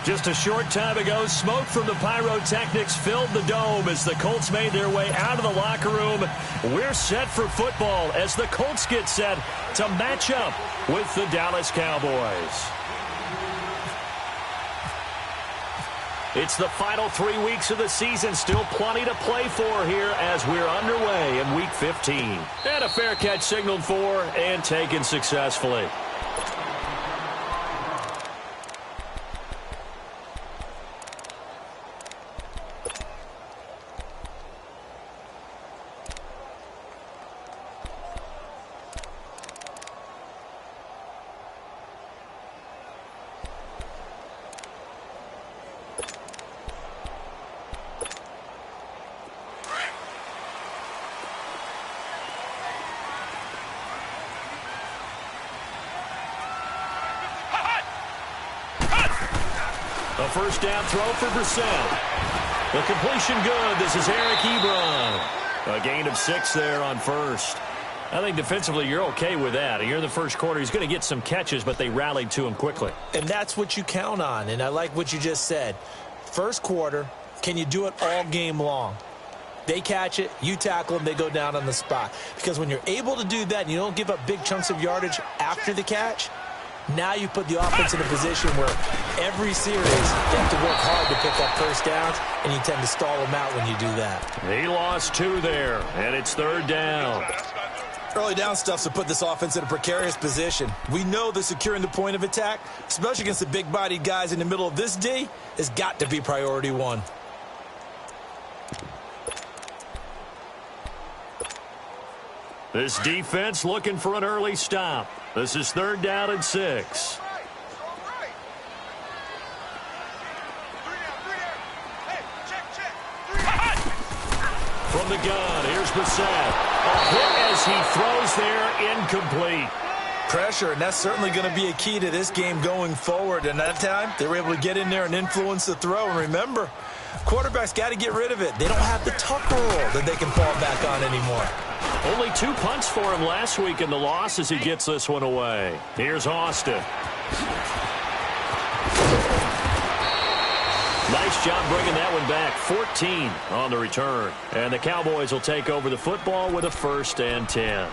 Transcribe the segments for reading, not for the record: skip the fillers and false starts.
Just a short time ago, smoke from the pyrotechnics filled the dome as the Colts made their way out of the locker room. We're set for football as the Colts get set to match up with the Dallas Cowboys. It's the final 3 weeks of the season. Still plenty to play for here as we're underway in Week 15. And a fair catch signaled for and taken successfully. A first down throw for Brissett. The completion good. This is Eric Ebron. A gain of 6 there on first. I think defensively you're okay with that. Here in the first quarter, he's going to get some catches, but they rallied to him quickly. And that's what you count on, and I like what you just said. First quarter, can you do it all game long? They catch it, you tackle them, they go down on the spot. Because when you're able to do that and you don't give up big chunks of yardage after the catch, now you put the offense in a position where every series you have to work hard to pick up first downs, and you tend to stall them out when you do that. He lost 2 there, and it's third down. Early down stuff's to put this offense in a precarious position. We know that securing the point of attack, especially against the big-bodied guys in the middle of this D, has got to be priority 1. This defense looking for an early stop. This is third down and 6. From the gun, here's Brissett. A hit as he throws there, incomplete. Pressure, and that's certainly going to be a key to this game going forward. And that time, they were able to get in there and influence the throw. And remember, quarterbacks got to get rid of it. They don't have the Tucker rule that they can fall back on anymore. Only 2 punts for him last week in the loss as he gets this one away. Here's Austin. Nice job bringing that one back. 14 on the return. And the Cowboys will take over the football with a 1st and 10.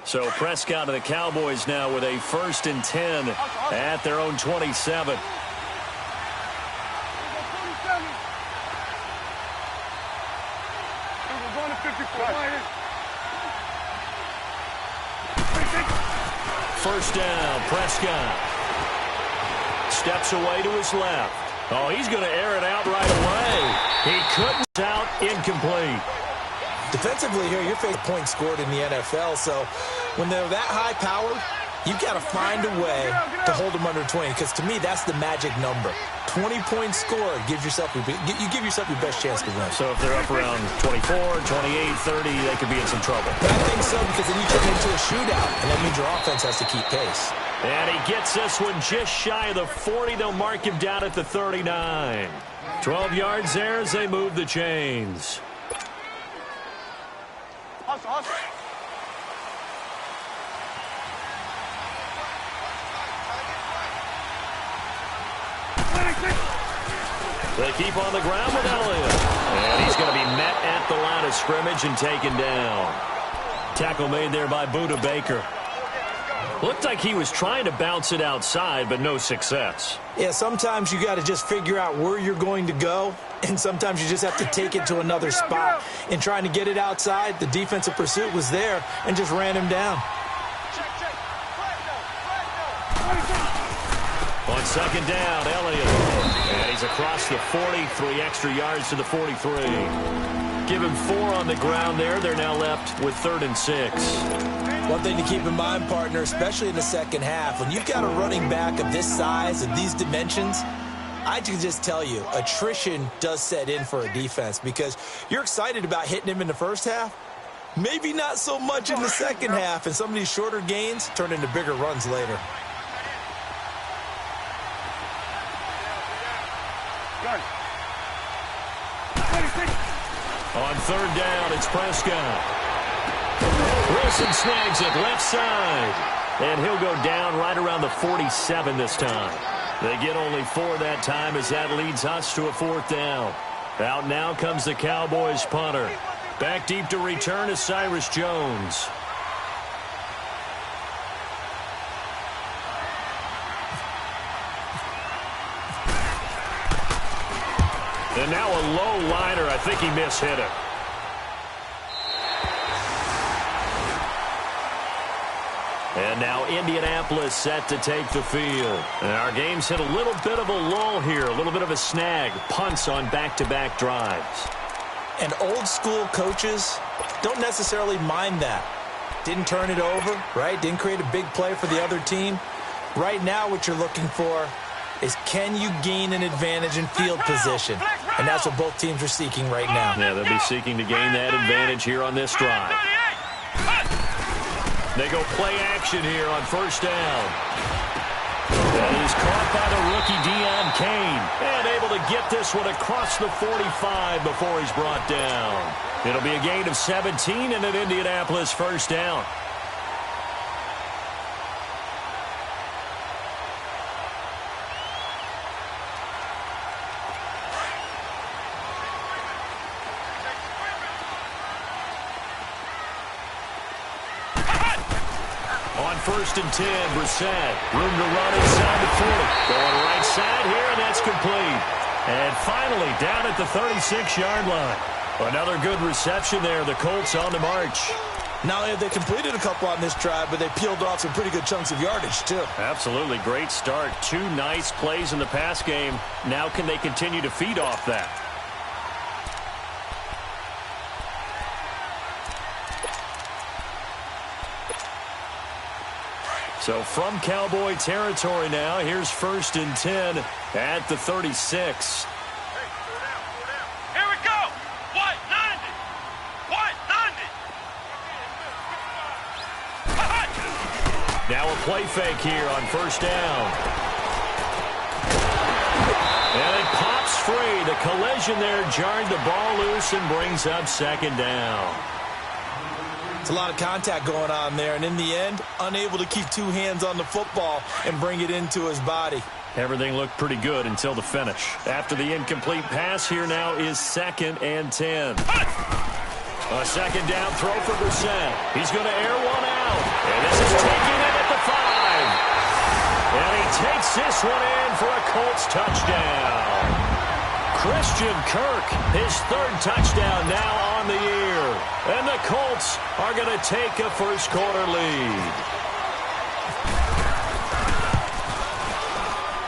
So Prescott and the Cowboys now with a 1st and 10 at their own 27. First down, Prescott. Steps away to his left. Oh, he's going to air it out right away. He couldn't out, incomplete. Defensively here, you're facing points scored in the NFL, so when they're that high-powered, you've got to find a way to hold them under 20, because to me, that's the magic number. 20 points scored, you give yourself your best chance to win. So if they're up around 24, 28, 30, they could be in some trouble. But I think so, because then you turn into a shootout, and that means your offense has to keep pace. And he gets this one just shy of the 40. They'll mark him down at the 39. 12 yards there as they move the chains. They keep on the ground with Elliott. And he's going to be met at the line of scrimmage and taken down. Tackle made there by Buda Baker. Looked like he was trying to bounce it outside, but no success. Yeah, sometimes you got to just figure out where you're going to go, and sometimes you just have to take it to another spot. In trying to get it outside, the defensive pursuit was there and just ran him down. On second down, Elliott. And he's across the 40, 3 extra yards to the 43. Give him 4 on the ground there. They're now left with 3rd and 6. One thing to keep in mind, partner, especially in the second half, when you've got a running back of this size and these dimensions, I can just tell you, attrition does set in for a defense, because you're excited about hitting him in the first half, maybe not so much in the second half, and some of these shorter gains turn into bigger runs later. On third down, it's Prescott. Wilson snags it left side. And he'll go down right around the 47 this time. They get only 4 that time as that leads us to a 4th down. Out now comes the Cowboys punter. Back deep to return is Cyrus Jones. And now a low liner. I think he mishit it. And now Indianapolis set to take the field. And our game's hit a little bit of a lull here, a little bit of a snag. Punts on back-to-back drives. And old-school coaches don't necessarily mind that. Didn't turn it over, right? Didn't create a big play for the other team. Right now what you're looking for is can you gain an advantage in field position? And that's what both teams are seeking right now. Yeah, they'll be seeking to gain that advantage here on this drive. They go play action here on first down. That is caught by the rookie Deion Kane. And able to get this one across the 45 before he's brought down. It'll be a gain of 17 and an Indianapolis first down. First and 10, Brissett. Room to run inside the 40. Going right side here, and that's complete. And finally, down at the 36-yard line. Another good reception there. The Colts on the march. Not only have they completed a couple on this drive, but they peeled off some pretty good chunks of yardage, too. Absolutely. Great start. 2 nice plays in the pass game. Now can they continue to feed off that? So from Cowboy territory now, here's first and 10 at the 36. Here we go. What? 90. What? 90. Now a play fake here on first down. And it pops free. The collision there jarred the ball loose and brings up second down. It's a lot of contact going on there, and in the end, unable to keep 2 hands on the football and bring it into his body. Everything looked pretty good until the finish. After the incomplete pass, here now is 2nd and 10. A second down throw for Brissett. He's going to air one out. And this is taking it at the 5. And he takes this one in for a Colts touchdown. Christian Kirk, his 3rd touchdown now on the year. And the Colts are going to take a first-quarter lead.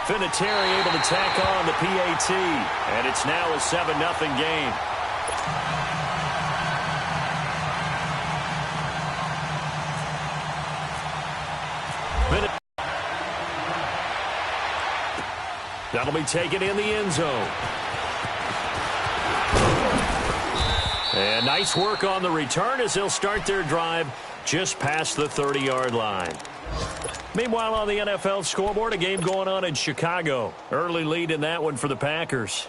Vinatieri able to tack on the PAT. And it's now a 7-0 game. That'll be taken in the end zone. And nice work on the return as they'll start their drive just past the 30-yard line. Meanwhile, on the NFL scoreboard, a game going on in Chicago. Early lead in that one for the Packers.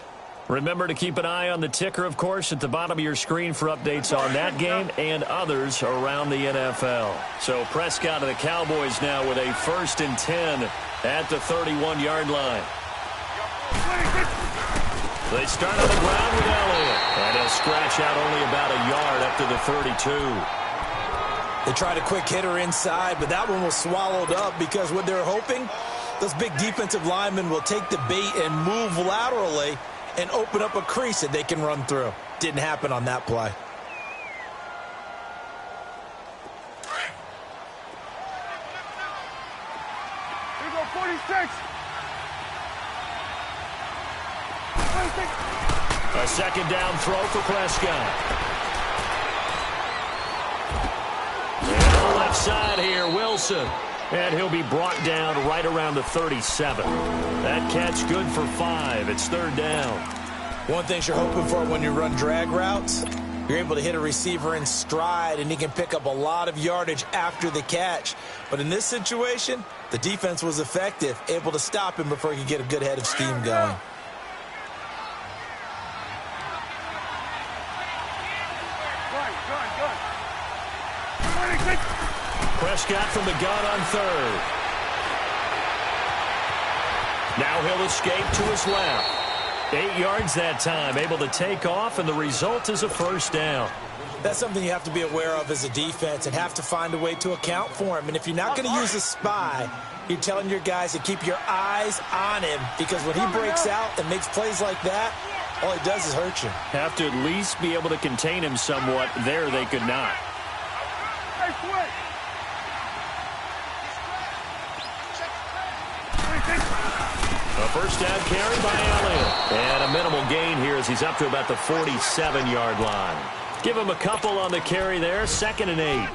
Remember to keep an eye on the ticker, of course, at the bottom of your screen for updates on that game and others around the NFL. So Prescott of the Cowboys now with a first and 10 at the 31-yard line. They start on the ground with Elliott. And he'll scratch out only about a yard up to the 32. They tried a quick hitter inside, but that one was swallowed up because what they're hoping, those big defensive linemen will take the bait and move laterally and open up a crease that they can run through. Didn't happen on that play. Here we go, 46. A second down throw for Prescott. And on the left side here, Wilson. And he'll be brought down right around the 37. That catch good for 5. It's 3rd down. One thing you're hoping for when you run drag routes, you're able to hit a receiver in stride, and he can pick up a lot of yardage after the catch. But in this situation, the defense was effective, able to stop him before he could get a good head of steam going. Prescott from the gun on third. Now he'll escape to his left. 8 yards that time, able to take off, and the result is a first down. That's something you have to be aware of as a defense and have to find a way to account for him. And if you're not going to use a spy, you're telling your guys to keep your eyes on him, because when he breaks out and makes plays like that, all he does is hurt you. Have to at least be able to contain him somewhat. There they could not. A first down carry by Elliott. And a minimal gain here as he's up to about the 47-yard line. Give him a couple on the carry there. 2nd and 8.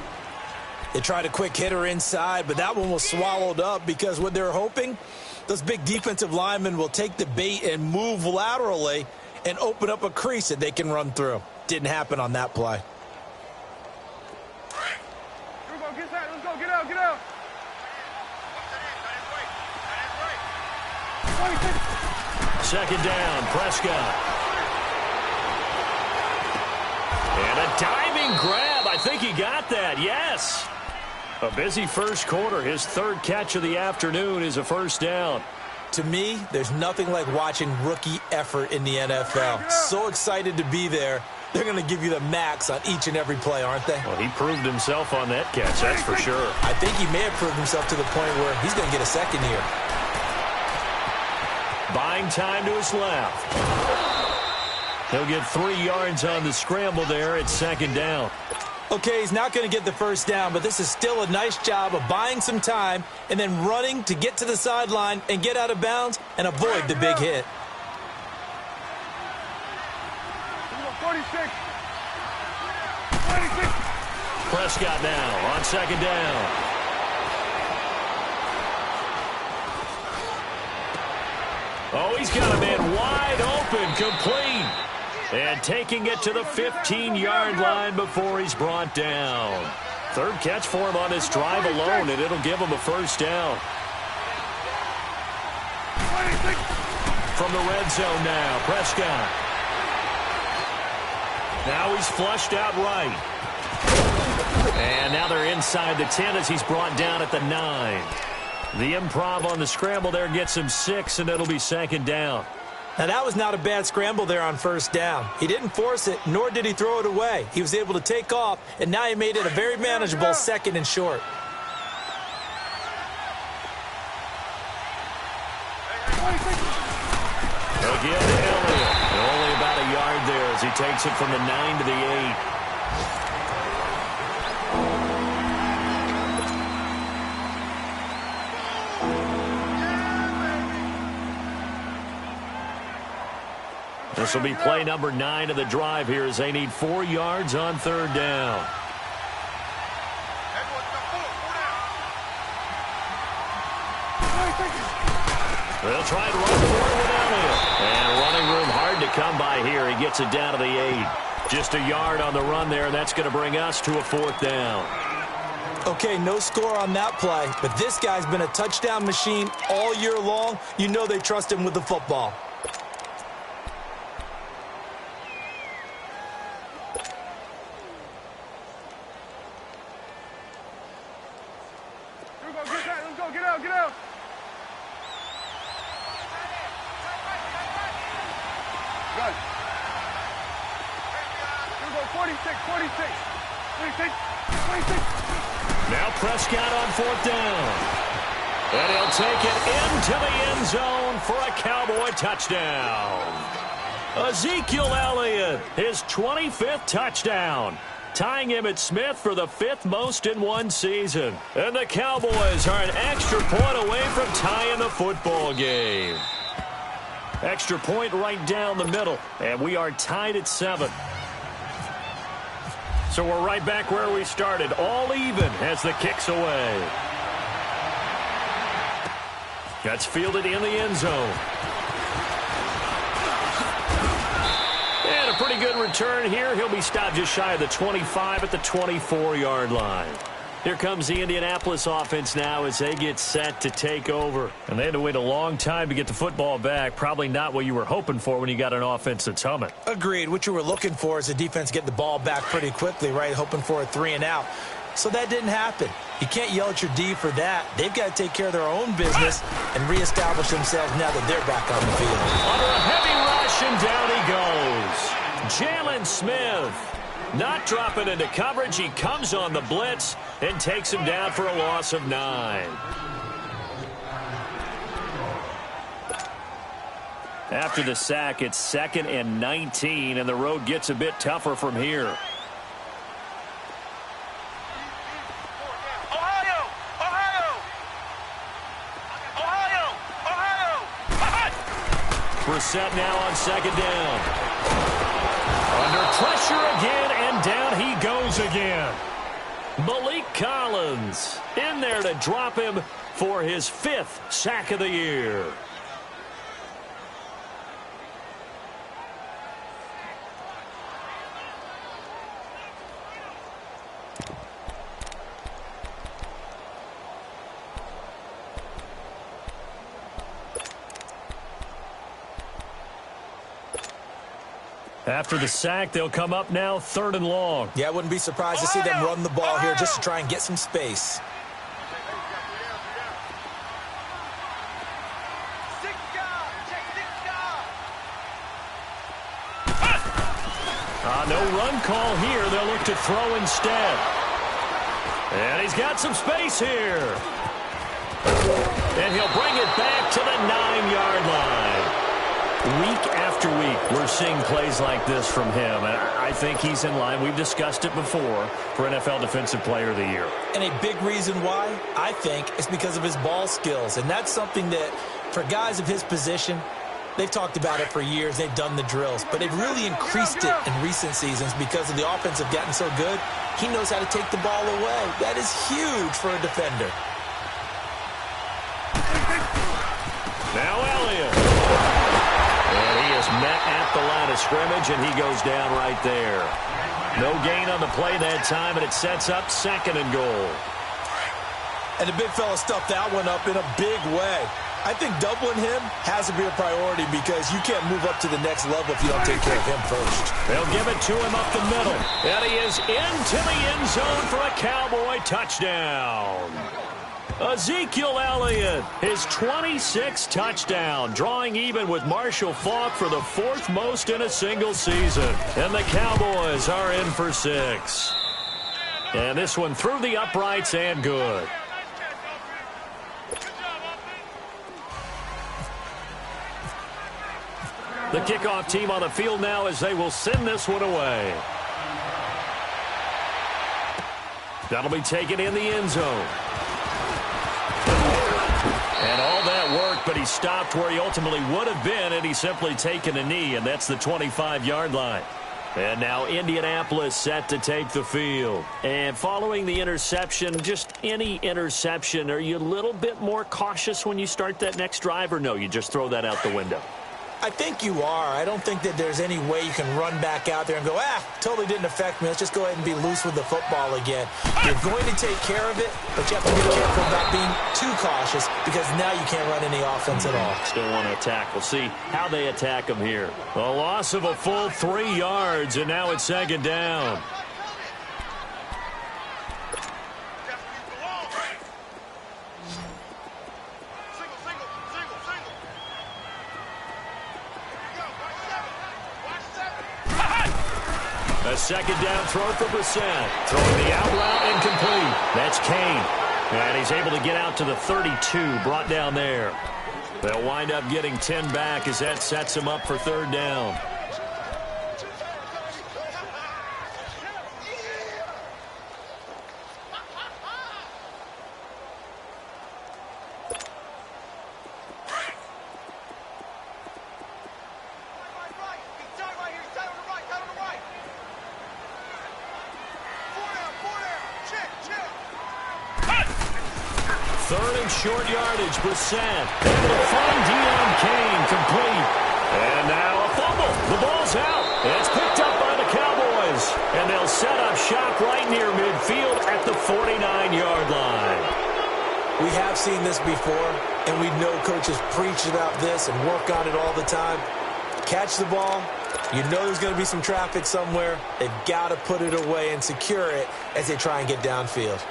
They tried a quick hitter inside, but that one was swallowed up because what they're hoping, those big defensive linemen will take the bait and move laterally and open up a crease that they can run through. Didn't happen on that play. Here we go, let's go, get out, get out. 2nd down, Prescott. And a diving grab. I think he got that, yes. A busy first quarter. His 3rd catch of the afternoon is a first down. To me, there's nothing like watching rookie effort in the NFL. So excited to be there. They're going to give you the max on each and every play, aren't they? Well, he proved himself on that catch, that's for sure. I think he may have proved himself to the point where he's going to get a second here. Buying time to his left. He'll get 3 yards on the scramble there at 2nd down. Okay, he's not going to get the first down, but this is still a nice job of buying some time and then running to get to the sideline and get out of bounds and avoid the big hit. 46. Prescott now on 2nd down. Oh, he's got a man wide open, complete. And taking it to the 15-yard line before he's brought down. 3rd catch for him on this drive alone, and it'll give him a first down. From the red zone now, Prescott. Now he's flushed out right. And now they're inside the 10 as he's brought down at the 9. The improv on the scramble there gets him 6, and it'll be 2nd down. Now, that was not a bad scramble there on first down. He didn't force it, nor did he throw it away. He was able to take off, and now he made it a very manageable 2nd and short. Again to Elliott. Only about a yard there as he takes it from the 9 to the 8. This will be play number 9 of the drive here as they need 4 yards on 3rd down. They'll try and run for it with Elliott. And running room hard to come by here. He gets it down to the 8. Just a yard on the run there, and that's going to bring us to a 4th down. Okay, no score on that play, but this guy's been a touchdown machine all year long. You know they trust him with the football. Get out, get out. Good. Here we go, 46. Now Prescott on 4th down. And he'll take it into the end zone for a Cowboy touchdown. Ezekiel Elliott, his 25th touchdown, tying Emmitt Smith for the 5th most in one season. And the Cowboys are an extra point away from tying the football game. Extra point right down the middle, and we are tied at 7. So we're right back where we started, all even as the kick's away. That's fielded in the end zone. And a pretty good return here. He'll be stopped just shy of the 25 at the 24-yard line. Here comes the Indianapolis offense now as they get set to take over. And they had to wait a long time to get the football back. Probably not what you were hoping for when you got an offense that's humming. Agreed. What you were looking for is the defense getting the ball back pretty quickly, right? Hoping for a 3-and-out. So that didn't happen. You can't yell at your D for that. They've got to take care of their own business and reestablish themselves now that they're back on the field. Under a heavy rush, and down he goes. Jalen Smith not dropping into coverage. He comes on the blitz and takes him down for a loss of 9. After the sack, it's 2nd and 19, and the road gets a bit tougher from here. Brissett now on 2nd down. Under pressure again, and down he goes again. Malik Collins in there to drop him for his 5th sack of the year. After the sack, they'll come up now 3rd and long. Yeah, I wouldn't be surprised to see them run the ball here just to try and get some space. No run call here. They'll look to throw instead. And he's got some space here. And he'll bring it back to the 9-yard line. Week after week, we're seeing plays like this from him, and I think he's in line. We've discussed it before for NFL Defensive Player of the Year. And a big reason why, I think, is because of his ball skills. And that's something that, for guys of his position, they've talked about it for years. They've done the drills. But they've really increased it in recent seasons because of the offense have gotten so good. He knows how to take the ball away. That is huge for a defender. Now Elliott. And he is met at the line of scrimmage, and he goes down right there. No gain on the play that time, and it sets up 2nd and goal. And the big fella stuffed that one up in a big way. I think doubling him has to be a priority because you can't move up to the next level if you don't take care of him first. They'll give it to him up the middle. And he is into the end zone for a Cowboy touchdown. Ezekiel Elliott, his 26th touchdown, drawing even with Marshall Faulk for the 4th most in a single season. And the Cowboys are in for 6. And this one through the uprights and good. The kickoff team on the field now as they will send this one away. That'll be taken in the end zone. And all that work, but he stopped where he ultimately would have been, and he's simply taken a knee, and that's the 25-yard line. And now Indianapolis set to take the field. And following the interception, just any interception, are you a little bit more cautious when you start that next drive, or no, you just throw that out the window? I think you are. I don't think that there's any way you can run back out there and go, totally didn't affect me. Let's just go ahead and be loose with the football again. You're going to take care of it, but you have to be careful about being too cautious because now you can't run any offense at all. Still want to attack. We'll see how they attack him here. A loss of a full 3 yards, and now it's 2nd down. A 2nd down throw for Brissett. Throwing the out route incomplete. That's Kane. And he's able to get out to the 32, brought down there. They'll wind up getting 10 back as that sets him up for 3rd down. Short yardage, Brissett. Able to find Deon Kane, complete. And now a fumble. The ball's out. It's picked up by the Cowboys. And they'll set up shop right near midfield at the 49-yard line. We have seen this before, and we know coaches preach about this and work on it all the time. Catch the ball. You know there's going to be some traffic somewhere. They've got to put it away and secure it as they try and get downfield.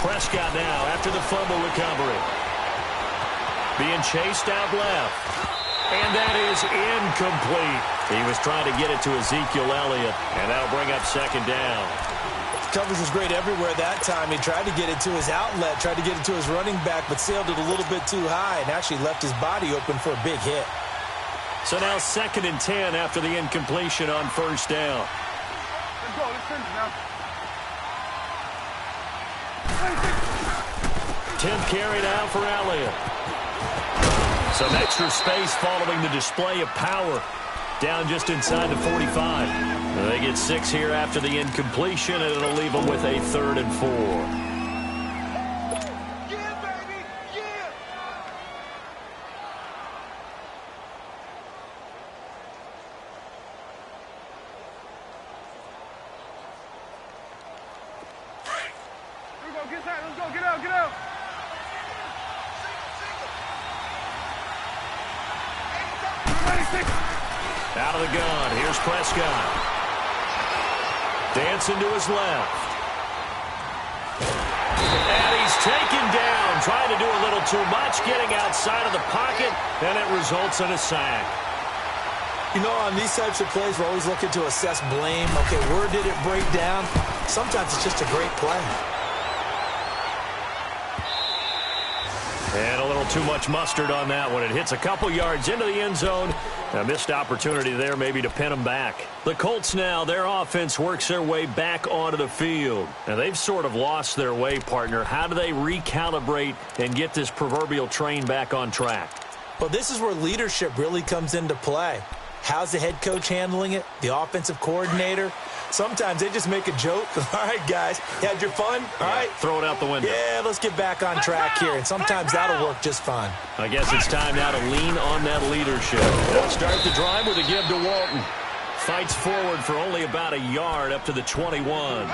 Prescott now after the fumble recovery. Being chased out left. And that is incomplete. He was trying to get it to Ezekiel Elliott, and that'll bring up second down. Coverage was great everywhere that time. He tried to get it to his outlet, tried to get it to his running back, but sailed it a little bit too high and actually left his body open for a big hit. So now 2nd and 10 after the incompletion on first down. Let's go. Let's finish now. 10th carry now for Elliott. Some extra space following the display of power. Down just inside the 45. They get 6 here after the incompletion, and it'll leave them with a 3rd and 4. Yeah, baby. Yeah. Here we go. Get tight. Let's go. Get out. Get out. Out of the gun. Here's Prescott. Dancing to his left. And he's taken down. Trying to do a little too much. Getting outside of the pocket. And it results in a sack. You know, on these types of plays, we're always looking to assess blame. Okay, where did it break down? Sometimes it's just a great play. And a little too much mustard on that one. It hits a couple yards into the end zone. A missed opportunity there maybe to pin them back. The Colts now, their offense works their way back onto the field. Now they've sort of lost their way, partner. How do they recalibrate and get this proverbial train back on track? Well, this is where leadership really comes into play. How's the head coach handling it? The offensive coordinator? Sometimes they just make a joke. All right, guys, you had your fun? All right. Throw it out the window. Yeah, let's get back on track here. And sometimes that'll work just fine. I guess it's time now to lean on that leadership. They'll start the drive with a give to Walton. Fights forward for only about a yard up to the 21.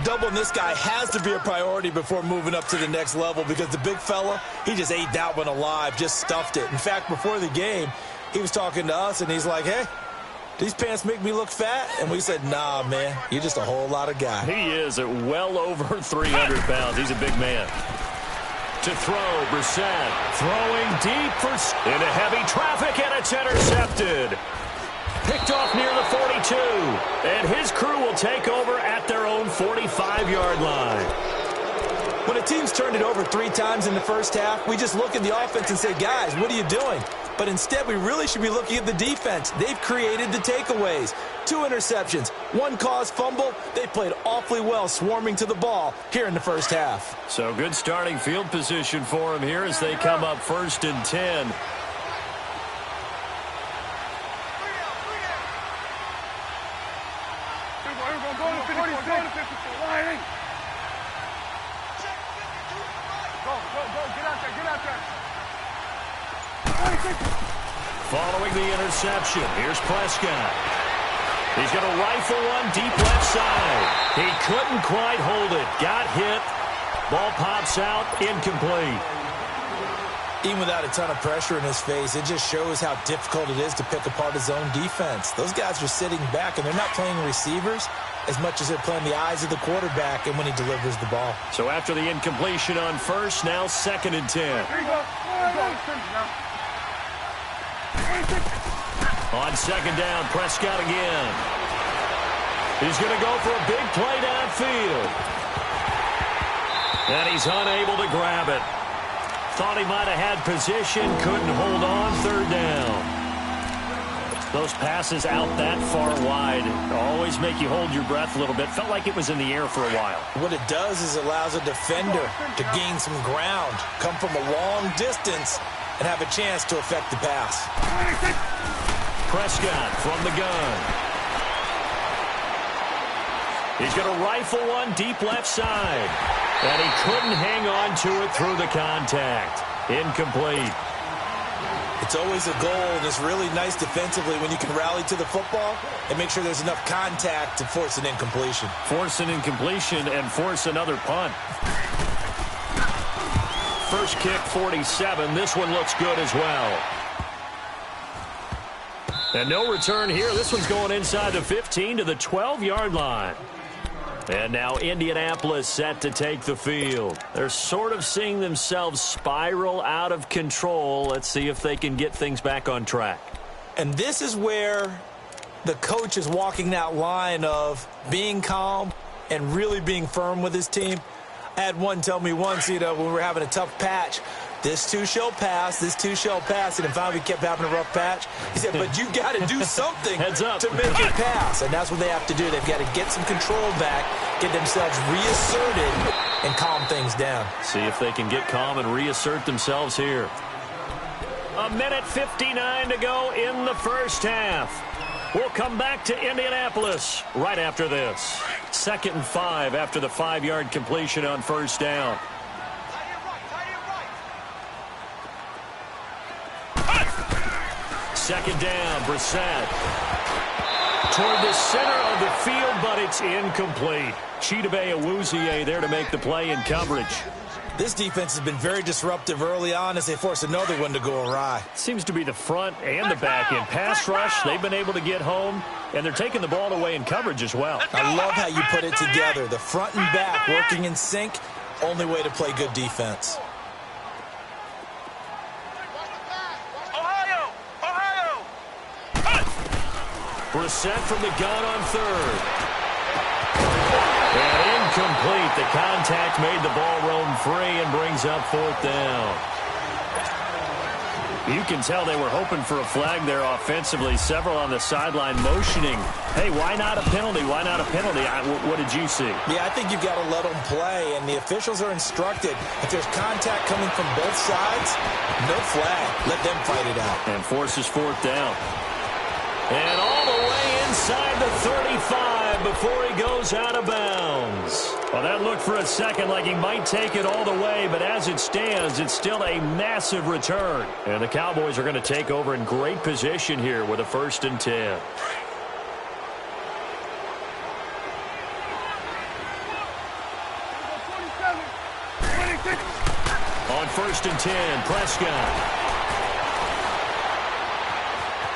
Doubling this guy has to be a priority before moving up to the next level because the big fella, he just ate that one alive, just stuffed it. In fact, before the game, he was talking to us, and he's like, hey, these pants make me look fat? And we said, nah, man, you're just a whole lot of guy. He is at well over 300 pounds. He's a big man. To throw, Brissett throwing deep into heavy traffic, and it's intercepted. Picked off near the 42. And his crew will take over at their own 45-yard line. When a team's turned it over 3 times in the first half, we just look at the offense and say, guys, what are you doing? But instead, we really should be looking at the defense. They've created the takeaways. 2 interceptions, 1 caused fumble. They played awfully well swarming to the ball here in the first half. So good starting field position for them here as they come up 1st and 10. Following the interception, here's Prescott. He's going to rifle one deep left side. He couldn't quite hold it. Got hit. Ball pops out. Incomplete. Even without a ton of pressure in his face, it just shows how difficult it is to pick apart his own defense. Those guys are sitting back, and they're not playing receivers as much as they're playing the eyes of the quarterback and when he delivers the ball. So after the incompletion on first, now 2nd and 10. Here you go. On 2nd down, Prescott again. He's going to go for a big play downfield. And he's unable to grab it. Thought he might have had position, couldn't hold on, 3rd down. Those passes out that far wide always make you hold your breath a little bit. Felt like it was in the air for a while. What it does is it allows a defender to gain some ground, come from a long distance, and have a chance to affect the pass. Prescott from the gun. He's going to rifle one deep left side. And he couldn't hang on to it through the contact. Incomplete. It's always a goal, and it's really nice defensively when you can rally to the football and make sure there's enough contact to force an incompletion. Force an incompletion and force another punt. First kick, 47. This one looks good as well. And no return here. This one's going inside the 15 to the 12-yard line. And now Indianapolis set to take the field. They're sort of seeing themselves spiral out of control. Let's see if they can get things back on track. And this is where the coach is walking that line of being calm and really being firm with his team. I had one tell me once, when we were having a tough patch, this too shall pass, this too shall pass. And finally we kept having a rough patch. He said, but you got to do something Heads up. to make it pass. And that's what they have to do. They've got to get some control back, get themselves reasserted, and calm things down. See if they can get calm and reassert themselves here. 1:59 to go in the first half. We'll come back to Indianapolis right after this. 2nd and 5 after the 5-yard completion on first down. Second down, Brissett. Toward the center of the field, but it's incomplete. Chidobe Awuzie there to make the play in coverage. This defense has been very disruptive early on as they force another one to go awry. Seems to be the front and the back end. Pass rush, they've been able to get home, and they're taking the ball away in coverage as well. I love how you put it together. The front and back working in sync, only way to play good defense. Brissett from the gun on third. And incomplete. The contact made the ball roam free and brings up 4th down. You can tell they were hoping for a flag there offensively. Several on the sideline motioning. Hey, why not a penalty? Why not a penalty? What did you see? Yeah, I think you've got to let them play, and the officials are instructed. If there's contact coming from both sides, no flag. Let them fight it out. And forces 4th down. And all the way inside the 35 before he goes out of bounds. Well, that looked for a second like he might take it all the way, but as it stands, it's still a massive return. And the Cowboys are going to take over in great position here with a 1st and 10. On 1st and 10, Prescott.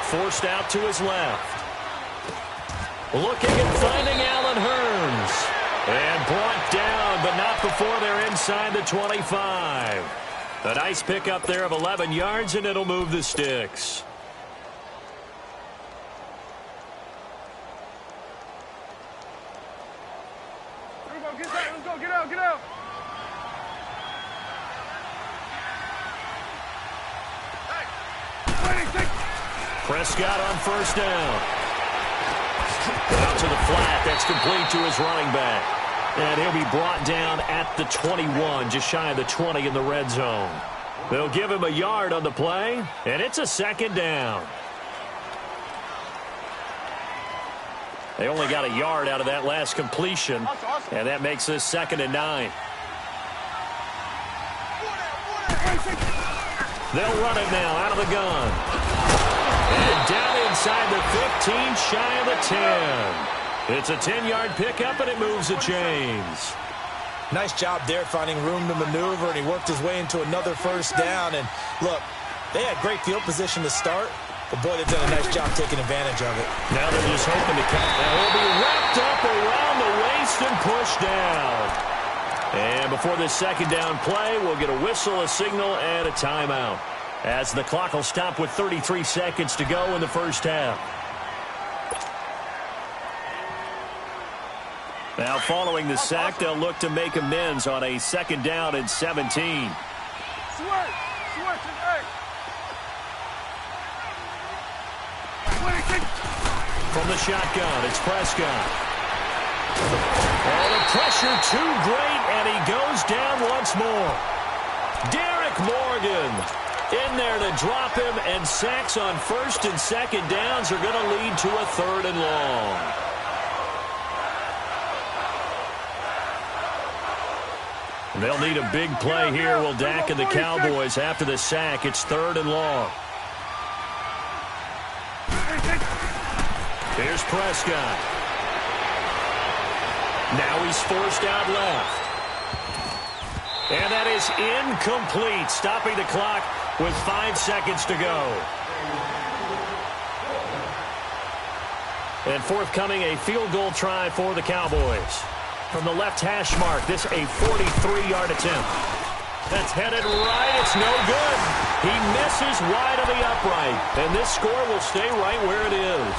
Forced out to his left. Looking and finding Allen Hurns. And brought down, but not before they're inside the 25. A nice pickup there of 11 yards, and it'll move the sticks. Let's go, get out, get out. Prescott on 1st down. Out to the flat. That's complete to his running back. And he'll be brought down at the 21, just shy of the 20 in the red zone. They'll give him a yard on the play, and it's a 2nd down. They only got a yard out of that last completion, and that makes this 2nd and 9. They'll run it now out of the gun. And down inside the 15, shy of the 10. It's a 10-yard pickup, and it moves the chains. Nice job there finding room to maneuver, and he worked his way into another 1st down. And look, they had great field position to start, but boy, they've done a nice job taking advantage of it. Now they're just hoping to cut. Now he'll be wrapped up around the waist and pushed down. And before this 2nd down play, we'll get a whistle, a signal, and a timeout, as the clock will stop with 33 seconds to go in the first half. Now following the sack, they'll look to make amends on a 2nd down and 17. From the shotgun, it's Prescott. Oh, the pressure too great, and he goes down once more. Derek Morgan in there to drop him, and sacks on 1st and 2nd downs are going to lead to a 3rd and long. They'll need a big play here. Will Dak and the Cowboys after the sack. It's 3rd and long. Here's Prescott. Now he's forced out left. And that is incomplete, stopping the clock with 5 seconds to go. And forthcoming, a field goal try for the Cowboys. From the left hash mark, this a 43-yard attempt. That's headed right. It's no good. He misses wide of the upright. And this score will stay right where it is.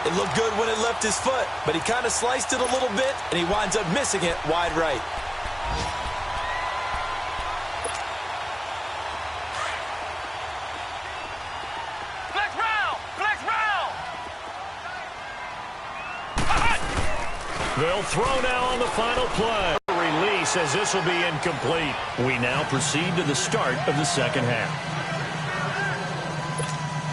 It looked good when it left his foot, but he kind of sliced it a little bit, and he winds up missing it wide right. They'll throw now on the final play. Release as this will be incomplete. We now proceed to the start of the second half.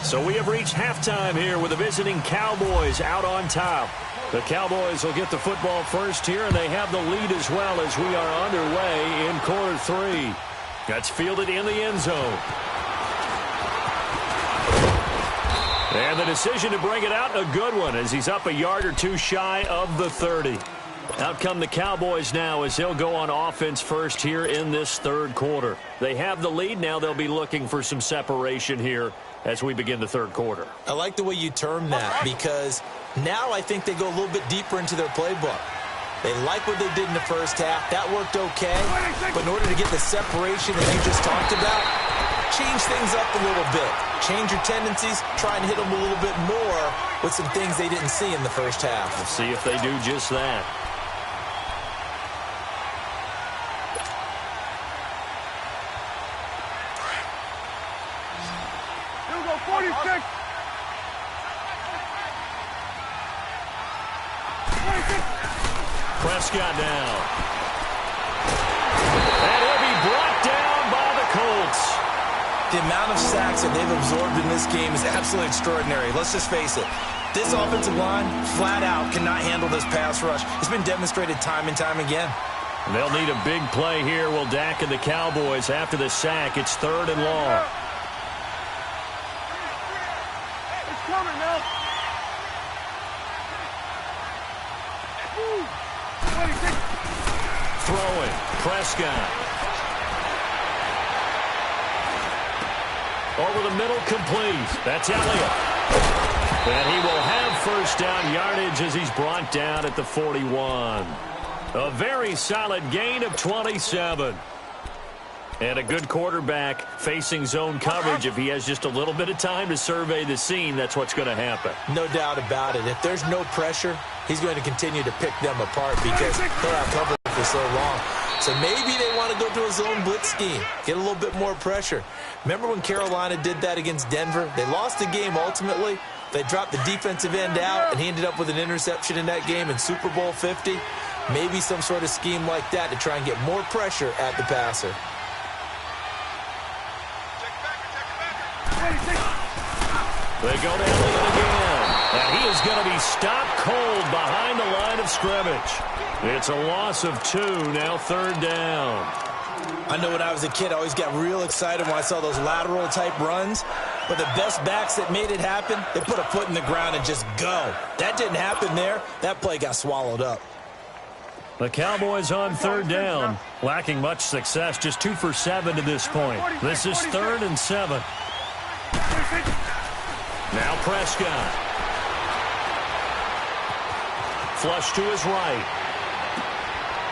So we have reached halftime here with the visiting Cowboys out on top. The Cowboys will get the football first here, and they have the lead as well as we are underway in quarter 3. That's fielded in the end zone. And the decision to bring it out, a good one, as he's up a yard or two shy of the 30. Out come the Cowboys now as they'll go on offense first here in this 3rd quarter. They have the lead. Now they'll be looking for some separation here as we begin the 3rd quarter. I like the way you term that, because now I think they go a little bit deeper into their playbook. They like what they did in the first half. That worked okay. But in order to get the separation that you just talked about, change things up a little bit. Change your tendencies. Try and hit them a little bit more with some things they didn't see in the first half. We'll see if they do just that. Here we go, 46. 46. Prescott now. And he'll be brought down by the Colts. The amount of sacks that they've absorbed in this game is absolutely extraordinary. Let's just face it. This offensive line, flat out, cannot handle this pass rush. It's been demonstrated time and time again. They'll need a big play here. Will Dak and the Cowboys after the sack. It's 3rd and long. It's coming now. 26. Throwing. Prescott. Over the middle, complete. That's Elliott. And he will have first down yardage as he's brought down at the 41. A very solid gain of 27. And a good quarterback facing zone coverage. If he has just a little bit of time to survey the scene, that's what's going to happen. No doubt about it. If there's no pressure, he's going to continue to pick them apart because they're out covered for so long. So maybe they want to go to a zone blitz scheme, get a little bit more pressure. Remember when Carolina did that against Denver? They lost the game ultimately. They dropped the defensive end out, and he ended up with an interception in that game in Super Bowl 50. Maybe some sort of scheme like that to try and get more pressure at the passer. They go to Elliott again. And he is going to be stopped cold behind the line of scrimmage. It's a loss of 2, now 3rd down. I know when I was a kid, I always got real excited when I saw those lateral-type runs. But the best backs that made it happen, they put a foot in the ground and just go. That didn't happen there. That play got swallowed up. The Cowboys on 3rd down, lacking much success, just 2 for 7 to this point. This is 3rd and 7. Now Prescott. Flush to his right.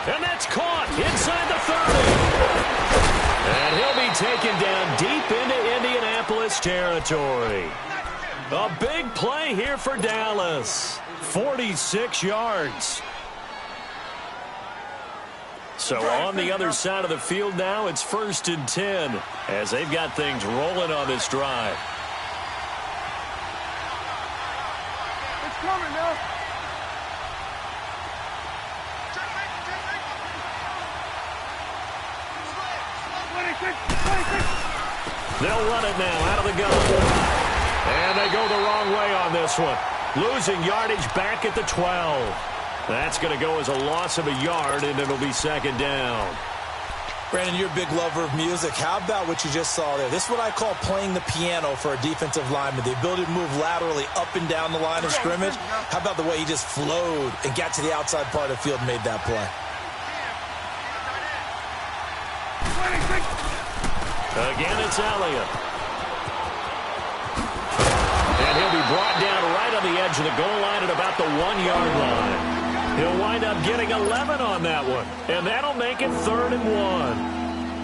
And that's caught inside the 30. And he'll be taken down deep into Indianapolis territory. A big play here for Dallas. 46 yards. So on the other side of the field now, it's 1st and 10 as they've got things rolling on this drive. It's coming now. They'll run it now out of the gun. And they go the wrong way on this one. Losing yardage back at the 12. That's going to go as a loss of a yard, and it'll be second down. Brandon, you're a big lover of music. How about what you just saw there? This is what I call playing the piano for a defensive lineman. The ability to move laterally up and down the line of scrimmage. How about the way he just flowed and got to the outside part of the field and made that play? Again, it's Elliott. And he'll be brought down right on the edge of the goal line at about the 1-yard line. He'll wind up getting 11 on that one, and that'll make it 3rd and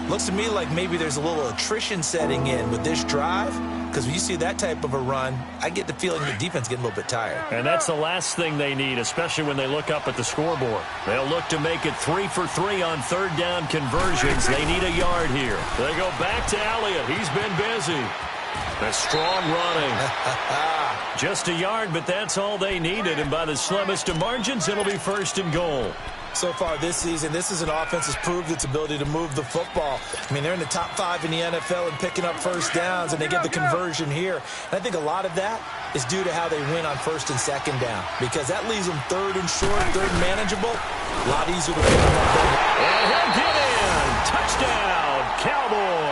1. Looks to me like maybe there's a little attrition setting in with this drive, because when you see that type of a run, I get the feeling the defense getting a little bit tired. And that's the last thing they need, especially when they look up at the scoreboard. They'll look to make it 3 for 3 on 3rd down conversions. They need a yard here. They go back to Elliott. He's been busy. A strong running. Just a yard, but that's all they needed. And by the slimmest of margins, it'll be 1st and goal. So far this season, this is an offense that's proved its ability to move the football. I mean, they're in the top 5 in the NFL in picking up first downs, and they get the conversion here. And I think a lot of that is due to how they win on 1st and 2nd down, because that leaves them 3rd and short, 3rd and manageable. A lot easier to win on. And he'll get in. Touchdown, Cowboys.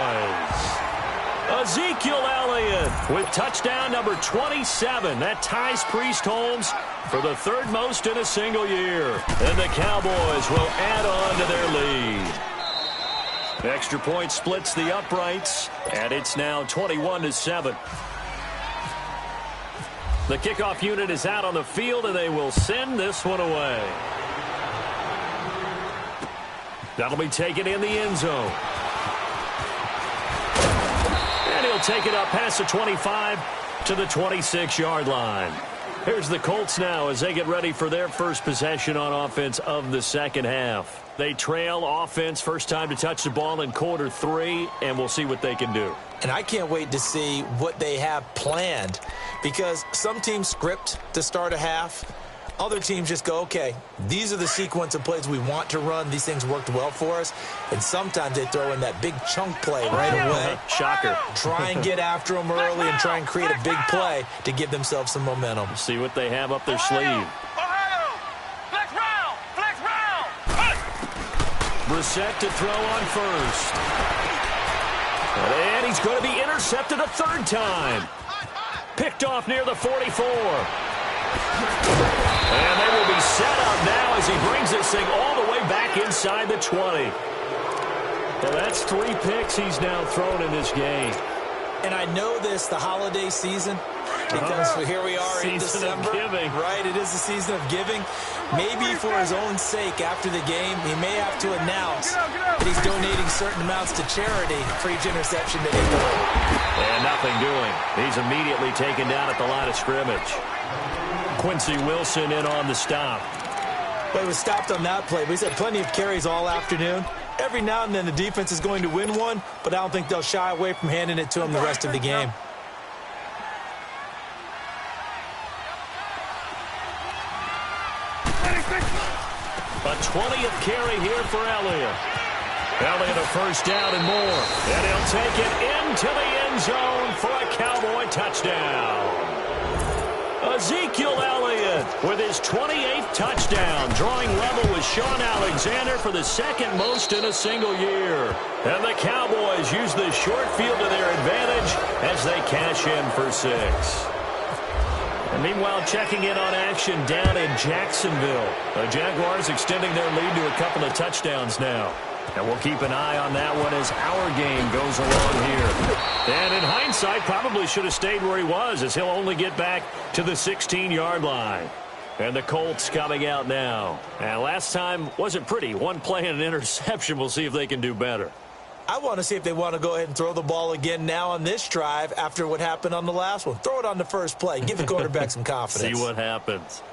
Ezekiel Elliott with touchdown number 27. That ties Priest Holmes for the 3rd most in a single year. And the Cowboys will add on to their lead. Extra point splits the uprights, and it's now 21-7. The kickoff unit is out on the field, and they will send this one away. That'll be taken in the end zone. And he'll take it up past the 25 to the 26-yard line. Here's the Colts now as they get ready for their first possession on offense of the second half. They trail offense, first time to touch the ball in quarter 3, and we'll see what they can do. And I can't wait to see what they have planned, because some teams script to start a half. Other teams just go, okay, these are the sequence of plays we want to run. These things worked well for us. And sometimes they throw in that big chunk play right away. Shocker. Try and get after them early and try and create a big play to give themselves some momentum. See what they have up their sleeve. Brissett to throw on first. And he's going to be intercepted a 3rd time. Picked off near the 44. And they will be set up now as he brings this thing all the way back inside the 20. Well, that's 3 picks he's now thrown in this game. And I know this, the holiday season, because here we are in December. Giving. Right, it is the season of giving. Maybe for his own sake after the game, he may have to announce that he's donating certain amounts to charity for each interception that he throws. And nothing doing. He's immediately taken down at the line of scrimmage. Quincy Wilson in on the stop. But he was stopped on that play. But he's had plenty of carries all afternoon. Every now and then the defense is going to win one, but I don't think they'll shy away from handing it to him the rest of the game. A 20th carry here for Elliott. Elliott a first down and more. And he'll take it into the end zone for a Cowboy touchdown. Ezekiel Elliott with his 28th touchdown, drawing level with Sean Alexander for the 2nd most in a single year. And the Cowboys use the short field to their advantage as they cash in for 6. And meanwhile, checking in on action down in Jacksonville. The Jaguars extending their lead to a couple of touchdowns now. And we'll keep an eye on that one as our game goes along here. And in hindsight, probably should have stayed where he was, as he'll only get back to the 16-yard line. And the Colts coming out now. And last time wasn't pretty. One play and an interception. We'll see if they can do better. I want to see if they want to go ahead and throw the ball again now on this drive after what happened on the last one. Throw it on the first play. Give the quarterback some confidence. See what happens.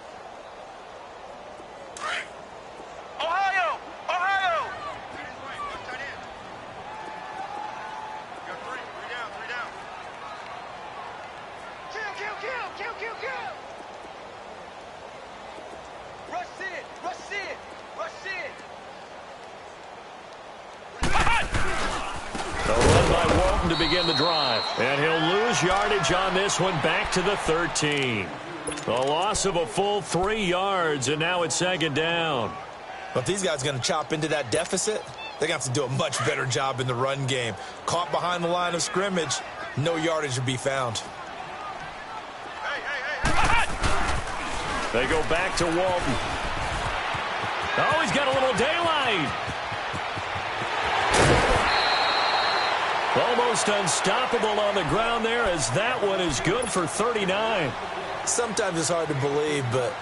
Ohio! Ohio! Kill! Rush it! The run by Walton to begin the drive. And he'll lose yardage on this one back to the 13. A loss of a full 3 yards, and now it's second down. But if these guys are going to chop into that deficit, they're going to have to do a much better job in the run game. Caught behind the line of scrimmage, no yardage to be found. They go back to Walton. Oh, he's got a little daylight. Almost unstoppable on the ground there, as that one is good for 39. Sometimes it's hard to believe, but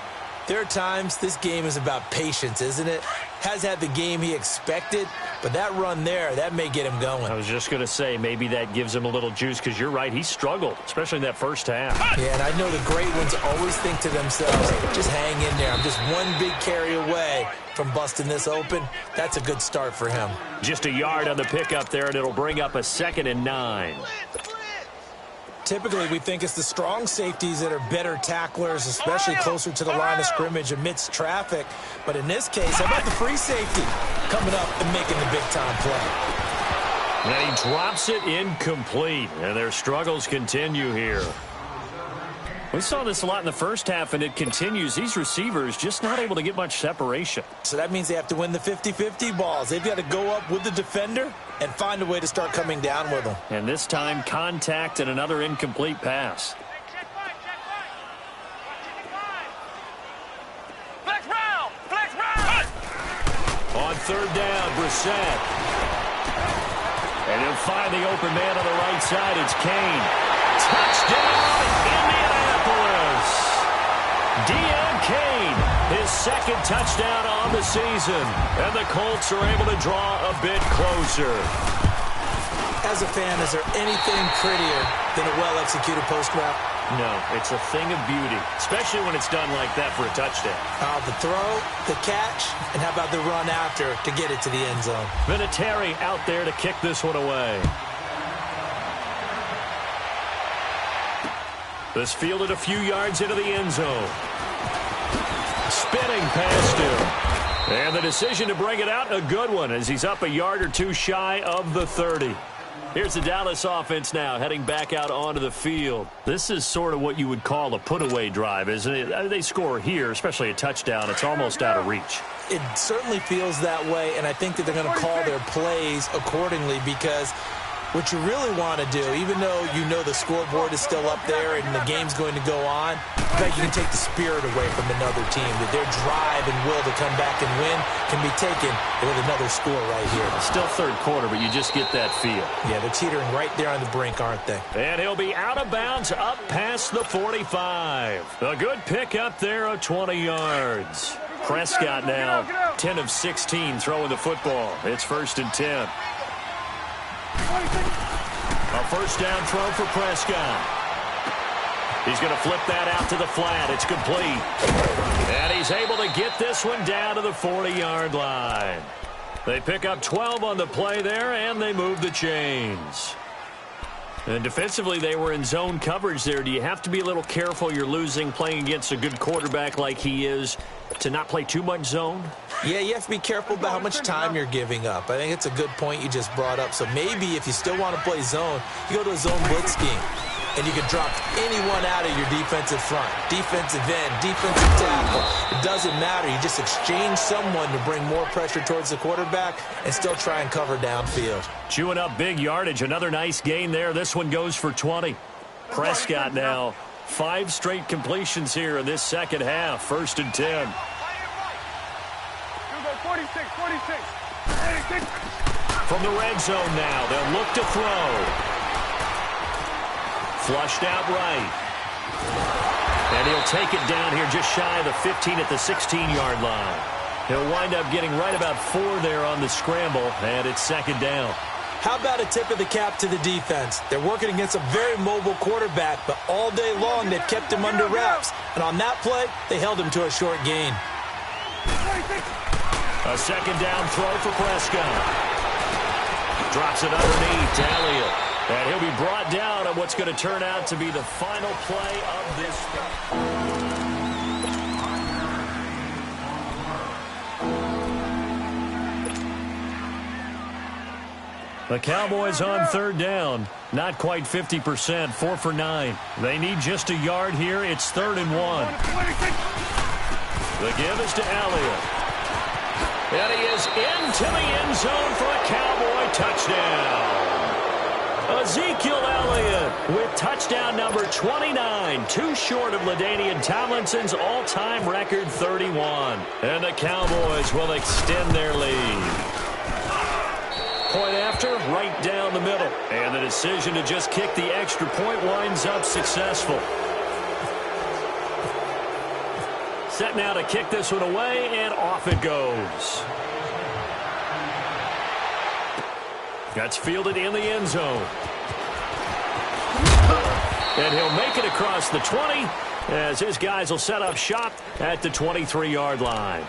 there are times this game is about patience, isn't it? Has had the game he expected, but that run there, that may get him going. I was just going to say, maybe that gives him a little juice, because you're right, he struggled, especially in that first half. Yeah, and I know the great ones always think to themselves, just hang in there. I'm just one big carry away from busting this open. That's a good start for him. Just a yard on the pickup there, and it'll bring up a 2nd and 9. Typically, we think it's the strong safeties that are better tacklers, especially closer to the line of scrimmage amidst traffic. But in this case, how about the free safety coming up and making the big-time play? And he drops it incomplete, and their struggles continue here. We saw this a lot in the first half, and it continues. These receivers just not able to get much separation. So that means they have to win the 50-50 balls. They've got to go up with the defender and find a way to start coming down with them. And this time, contact and another incomplete pass. Flex round! Flex round! On 3rd down, Brissett. And he'll find the open man on the right side. It's Kane. Touchdown, Indianapolis! D.M. Kane, his 2nd touchdown on the season. And the Colts are able to draw a bit closer. As a fan, is there anything prettier than a well-executed post route? No, it's a thing of beauty, especially when it's done like that for a touchdown. The throw, the catch, and how about the run after to get it to the end zone? Vinatieri out there to kick this one away. This fielded a few yards into the end zone. Spinning past him. And the decision to bring it out, a good one, as he's up a yard or two shy of the 30. Here's the Dallas offense now, heading back out onto the field. This is sort of what you would call a put-away drive, isn't it? They score here, especially a touchdown. It's almost out of reach. It certainly feels that way, and I think that they're going to call their plays accordingly, because what you really want to do, even though you know the scoreboard is still up there and the game's going to go on, I bet you can take the spirit away from another team, that their drive and will to come back and win can be taken with another score right here. Still 3rd quarter, but you just get that feel. Yeah, they're teetering right there on the brink, aren't they? And he'll be out of bounds up past the 45. A good pick up there of 20 yards. Prescott now 10 of 16 throwing the football. It's 1st and 10. A 1st down throw for Prescott. He's going to flip that out to the flat. It's complete. And he's able to get this one down to the 40-yard line. They pick up 12 on the play there, and they move the chains. And defensively, they were in zone coverage there. Do you have to be a little careful? You're losing, playing against a good quarterback like he is, to not play too much zone? Yeah, you have to be careful about how much time you're giving up. I think it's a good point you just brought up. So maybe if you still want to play zone, you go to a zone blitz scheme, and you can drop anyone out of your defensive front, defensive end, defensive tackle. It doesn't matter. You just exchange someone to bring more pressure towards the quarterback and still try and cover downfield. Chewing up big yardage. Another nice gain there. This one goes for 20. Prescott now 5 straight completions here in this second half. 1st and 10. 46. From the red zone now, they'll look to throw. Flushed out right. And he'll take it down here just shy of the 15 at the 16-yard line. He'll wind up getting right about 4 there on the scramble, and it's 2nd down. How about a tip of the cap to the defense? They're working against a very mobile quarterback, but all day long they've kept him under wraps. And on that play, they held him to a short gain. A 2nd down throw for Prescott. Drops it underneath to Elliott. And he'll be brought down on what's going to turn out to be the final play of this. The Cowboys on third down. Not quite 50%, 4 for 9. They need just a yard here. It's 3rd and 1. The give is to Elliott. And he is into the end zone for a Cowboy touchdown. Ezekiel Elliott with touchdown number 29, too short of LaDainian Tomlinson's all-time record 31. And the Cowboys will extend their lead. Point after, right down the middle. And the decision to just kick the extra point winds up successful. Set now to kick this one away, and off it goes. That's fielded in the end zone. And he'll make it across the 20 as his guys will set up shop at the 23-yard line.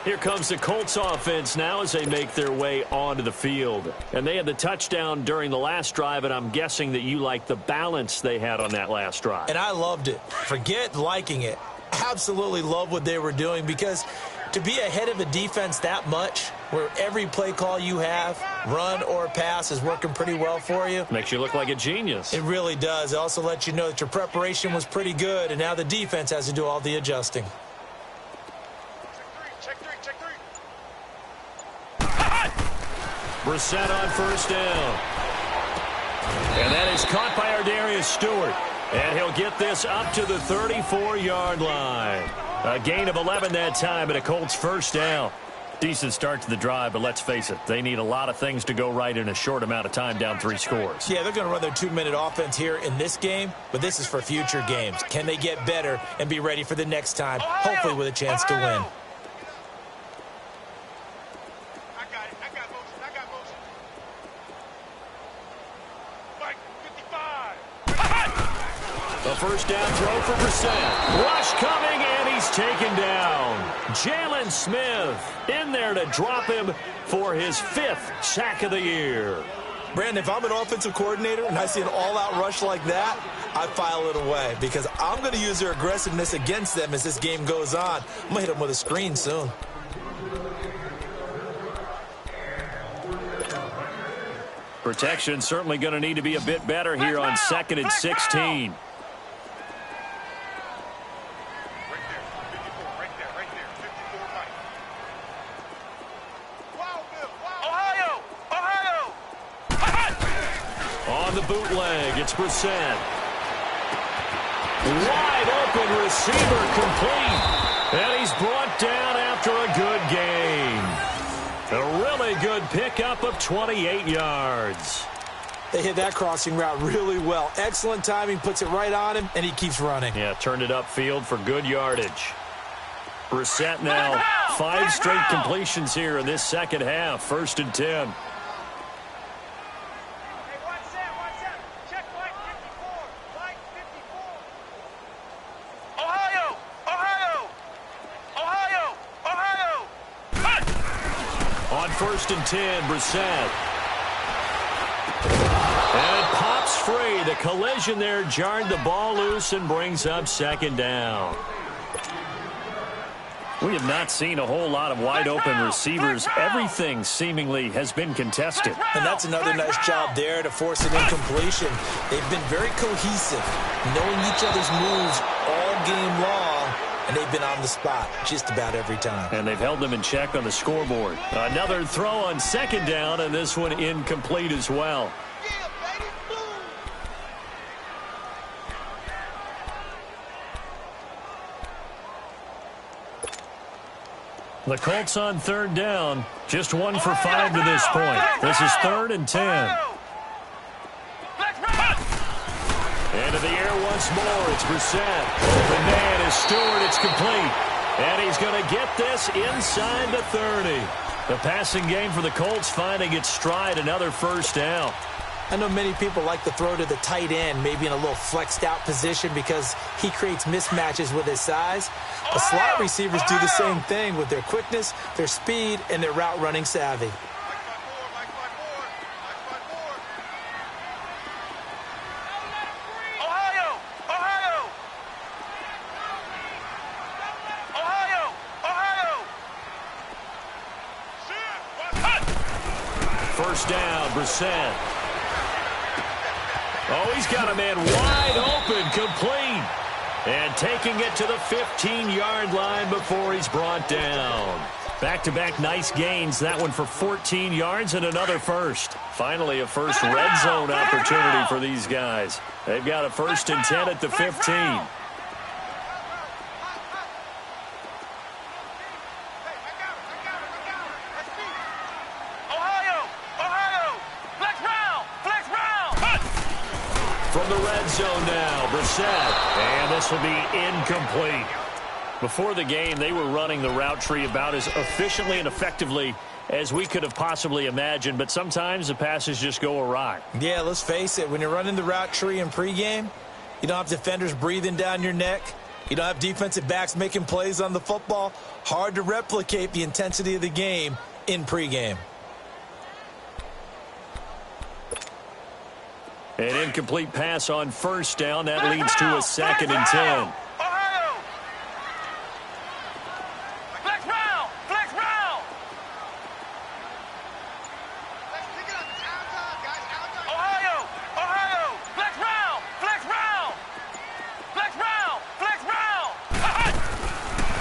Here comes the Colts offense now as they make their way onto the field. And they had the touchdown during the last drive, and I'm guessing that you like the balance they had on that last drive. And I loved it. Forget liking it. Absolutely love what they were doing, because to be ahead of a defense that much, where every play call you have, run or pass, is working pretty well for you. Makes you look like a genius. It really does. It also lets you know that your preparation was pretty good, and now the defense has to do all the adjusting. Brissett on first down. And that is caught by Ardarius Stewart. And he'll get this up to the 34-yard line. A gain of 11 that time, and a Colts first down. Decent start to the drive, but let's face it, they need a lot of things to go right in a short amount of time, down 3 scores. Yeah, they're going to run their 2-minute offense here in this game, but this is for future games. Can they get better and be ready for the next time, hopefully with a chance to win? A first down throw for Brissett. Rush coming, and he's taken down. Jalen Smith in there to drop him for his 5th sack of the year. Brandon, if I'm an offensive coordinator and I see an all-out rush like that, I file it away, because I'm going to use their aggressiveness against them as this game goes on. I'm going to hit them with a screen soon. Protection certainly going to need to be a bit better here on 2nd and 16. On the bootleg, it's Brissett. Wide open receiver, complete. And he's brought down after a good gain. A really good pickup of 28 yards. They hit that crossing route really well. Excellent timing, puts it right on him, and he keeps running. Yeah, turned it upfield for good yardage. Brissett now 5 straight completions here in this second half. 1st and 10. On 1st and 10, Brissett. And it pops free. The collision there jarred the ball loose and brings up 2nd down. We have not seen a whole lot of wide open receivers. Everything seemingly has been contested. And that's another nice job there to force an incompletion. They've been very cohesive, knowing each other's moves all game long. And they've been on the spot just about every time. And they've held them in check on the scoreboard. Another throw on 2nd down, and this one incomplete as well. The Colts on 3rd down. Just 1 for 5 to this point. This is 3rd and 10. Into the air once more. It's Brissett. Open man is Stewart. It's complete. And he's going to get this inside the 30. The passing game for the Colts finding its stride. Another first down. I know many people like to throw to the tight end, maybe in a little flexed out position, because he creates mismatches with his size. The slot receivers do the same thing with their quickness, their speed, and their route running savvy. first down. Brissett. Oh, he's got a man wide open, complete. And taking it to the 15-yard line before he's brought down. Back-to-back nice gains. That one for 14 yards and another first. Finally, a first red zone opportunity for these guys. They've got a 1st and 10 at the 15. From the red zone now, Brissett. And this will be incomplete. Before the game, they were running the route tree about as efficiently and effectively as we could have possibly imagined, but sometimes the passes just go awry. Yeah, let's face it. When you're running the route tree in pregame, you don't have defenders breathing down your neck. You don't have defensive backs making plays on the football. Hard to replicate the intensity of the game in pregame. An incomplete pass on first down. That leads to a 2nd and 10.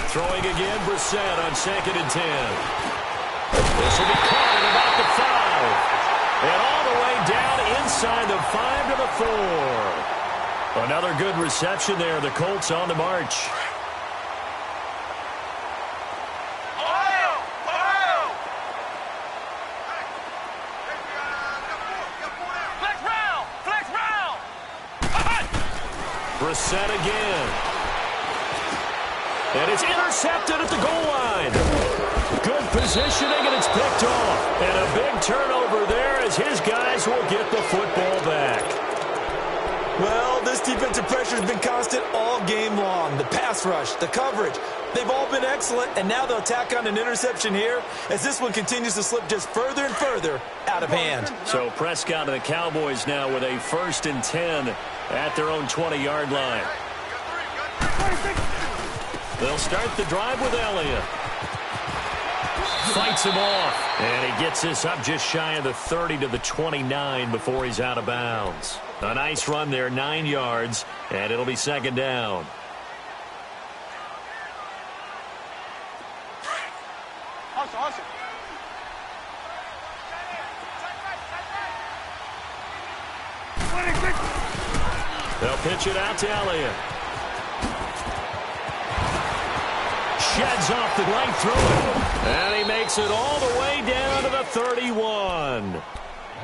Throwing again, Brissett on 2nd and 10. This will be caught at about the 5. And all the way down inside the 5 to the 4. Another good reception there. The Colts on the march. Brissett again. And it's intercepted at the goal line. Good positioning, and it's picked off. And a big turnover there as his guys will get the football back. Well, this defensive pressure has been constant all game long. The pass rush, the coverage, they've all been excellent, and now they'll tack on an interception here as this one continues to slip just further and further out of hand. So Prescott and the Cowboys now with a 1st and 10 at their own 20-yard line. They'll start the drive with Elliott. Fights him off. And he gets this up just shy of the 30 to the 29 before he's out of bounds. A nice run there, 9 yards, and it'll be 2nd down. Awesome. They'll pitch it out to Elliott. Sheds off the right through it. And he makes it all the way down to the 31.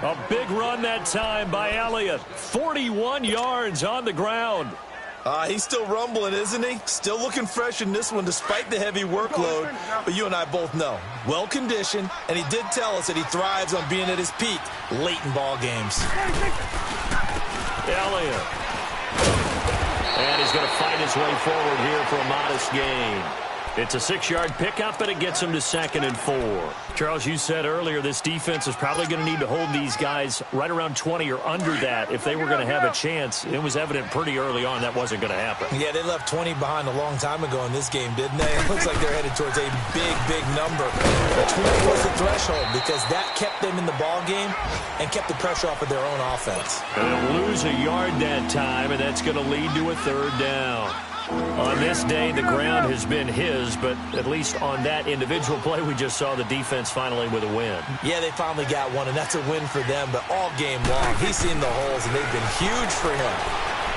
A big run that time by Elliott. 41 yards on the ground. He's still rumbling, isn't he? Still looking fresh in this one despite the heavy workload. But you and I both know, well-conditioned, and he did tell us that he thrives on being at his peak late in ball games. Elliott. And he's going to fight his way forward here for a modest gain. It's a 6-yard pickup, but it gets him to 2nd and 4. Charles, you said earlier this defense is probably going to need to hold these guys right around 20 or under that if they were going to have a chance. It was evident pretty early on that wasn't going to happen. Yeah, they left 20 behind a long time ago in this game, didn't they? It looks like they're headed towards a big number. But 20 was the threshold because that kept them in the ball game and kept the pressure off of their own offense. And they'll lose a yard that time, and that's going to lead to a 3rd down. On this day, the ground has been his, but at least on that individual play, we just saw the defense finally with a win. Yeah, they finally got one, and that's a win for them, but all game long, he's seen the holes, and they've been huge for him.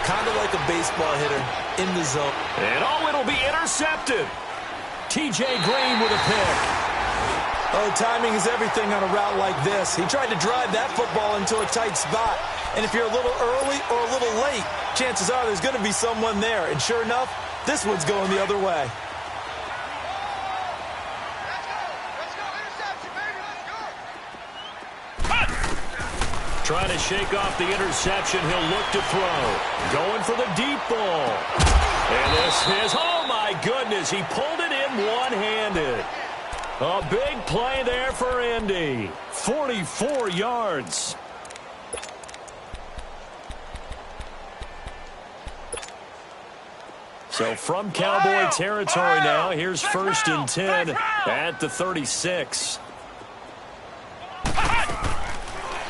Kind of like a baseball hitter in the zone. And it'll be intercepted. T.J. Green with a pick. Oh, timing is everything on a route like this. He tried to drive that football into a tight spot. And if you're a little early or a little late, chances are there's going to be someone there. And sure enough, this one's going the other way. Trying to shake off the interception. He'll look to throw. Going for the deep ball. And this is, oh my goodness, he pulled it in one-handed. A big play there for Indy. 44 yards. So from Cowboy territory now, here's 1st and 10 at the 36.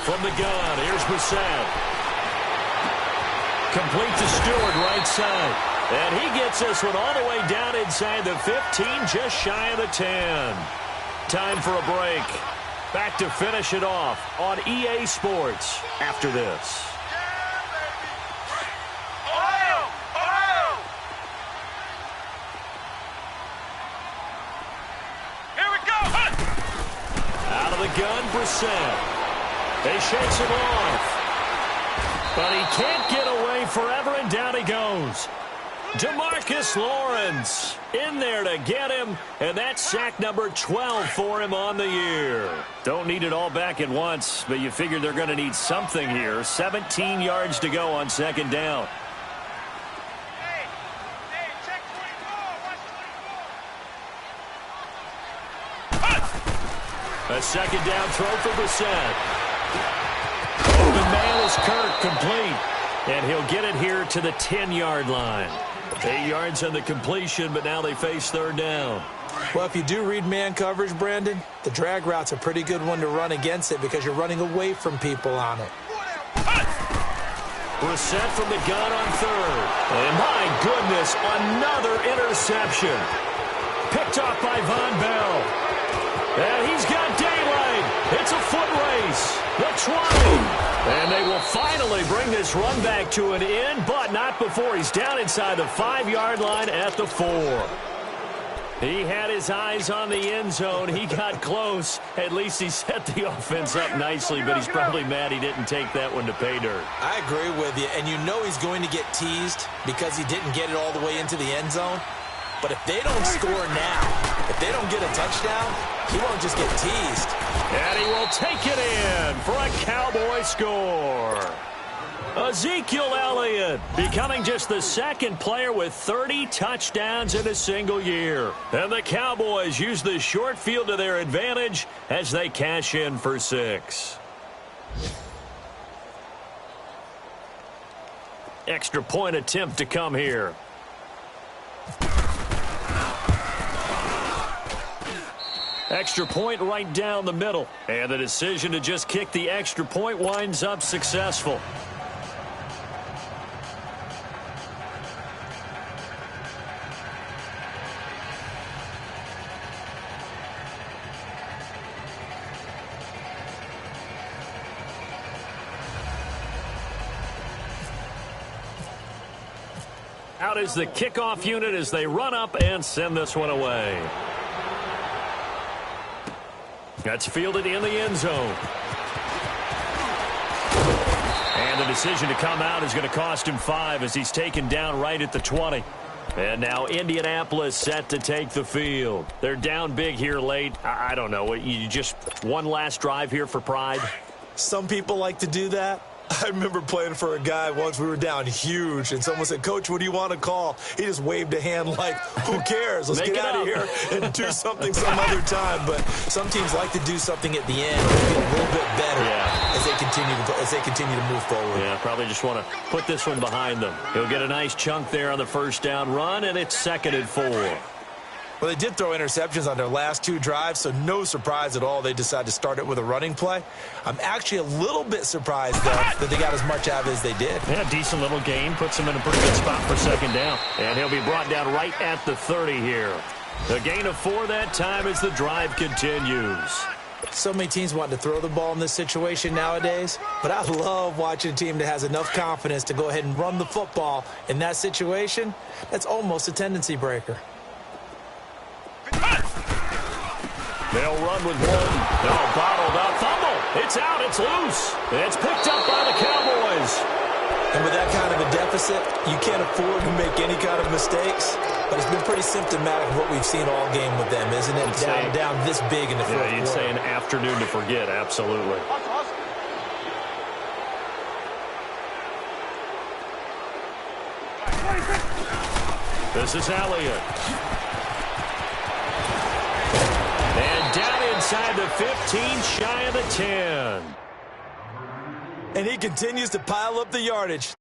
from the gun. Here's Brissett. Complete to Stewart, right side. And he gets this one all the way down inside the 15, just shy of the 10. Time for a break. Back to finish it off on EA Sports after this. Here we go. Out of the gun, Brissett. They shakes him off. But he can't get away forever, and down he goes. DeMarcus Lawrence in there to get him, and that's sack number 12 for him on the year. Don't need it all back at once, but you figure they're going to need something here. 17 yards to go on second down. Hey, check 24. Watch 24. A second down throw for Brissett. Open man is Kirk, complete. And he'll get it here to the 10-yard line. 8 yards on the completion, but now they face third down. Well, if you do read man coverage, Brandon, the drag route's a pretty good one to run against it because you're running away from people on it. Brissett from the gun on third. And my goodness, another interception. Picked off by Von Bell. And he's got daylight. It's a foot race. The 20. And they will finally bring this run back to an end, but not before he's down inside the 5-yard line at the 4. He had his eyes on the end zone. He got close. At least he set the offense up nicely, but he's probably mad he didn't take that one to pay dirt. I agree with you, and you know he's going to get teased because he didn't get it all the way into the end zone. But if they don't score now, if they don't get a touchdown, he won't just get teased. And he will take it in for a Cowboy score. Ezekiel Elliott becoming just the second player with 30 touchdowns in a single year. And the Cowboys use the short field to their advantage as they cash in for 6. Extra point attempt to come here. Extra point right down the middle. And the decision to just kick the extra point winds up successful. Out is the kickoff unit as they run up and send this one away. That's fielded in the end zone. And the decision to come out is going to cost him 5 as he's taken down right at the 20. And now Indianapolis set to take the field. They're down big here late. I don't know. You just one last drive here for pride? Some people like to do that. I remember playing for a guy once. We were down huge, and someone said, "Coach, what do you want to call?" He just waved a hand like, who cares? Let's get out of here and do something some other time. But some teams like to do something at the end to get a little bit better as they continue to move forward. Yeah, probably just want to put this one behind them. He'll get a nice chunk there on the first down run, and it's 2nd and 4. Well, they did throw interceptions on their last 2 drives, so no surprise at all they decided to start it with a running play. I'm actually a little bit surprised, though, that they got as much out of it as they did. Yeah, decent little game. Puts him in a pretty good spot for 2nd down. And he'll be brought down right at the 30 here. The gain of 4 that time as the drive continues. So many teams want to throw the ball in this situation nowadays, but I love watching a team that has enough confidence to go ahead and run the football in that situation. That's almost a tendency breaker. They'll run with one. Oh, bottled up. Fumble. It's out. It's loose. It's picked up by the Cowboys. And with that kind of a deficit, you can't afford to make any kind of mistakes. But it's been pretty symptomatic of what we've seen all game with them, isn't it? Down this big in the fourth quarter. You'd say an afternoon to forget. Absolutely. This is Elliott. And down inside the 15, shy of the 10. And he continues to pile up the yardage.